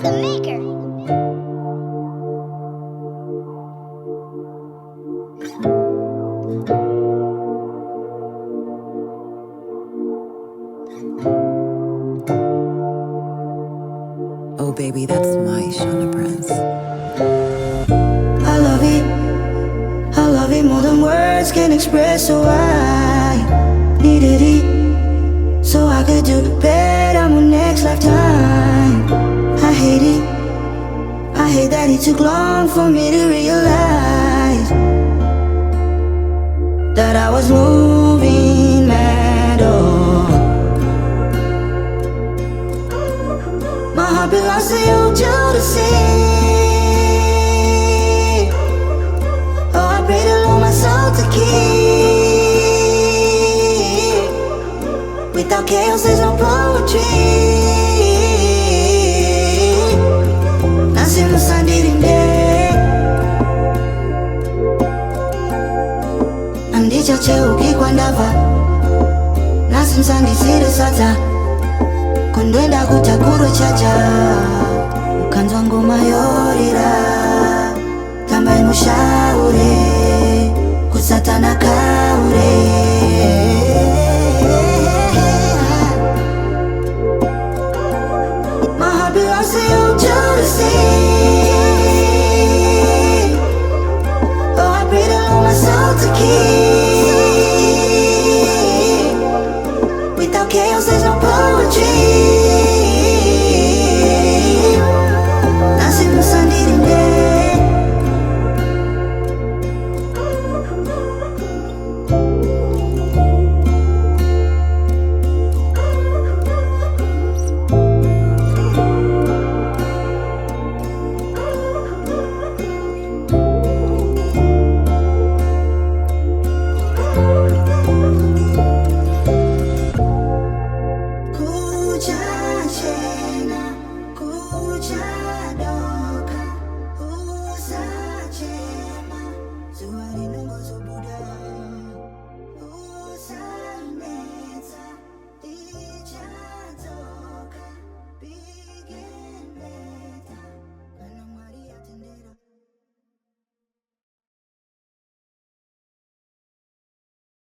It's the maker. Oh baby, that's my Shauna Prince. I love it more than words can express. So I needed it, so I could do better my next lifetime. I hate that it took long for me to realize that I was moving mad. Oh, my heart belongs to you, Jodeci. Oh, I pray to Lord my soul to keep. Without chaos there's no poetry. Nascimos sandirinde, andicha cheuki kwa ndava. Nasimsandisire sata kondwenda kutakuro chacha. Ukanzwa ngoma yorira tambaye mushaure kusatana kaure.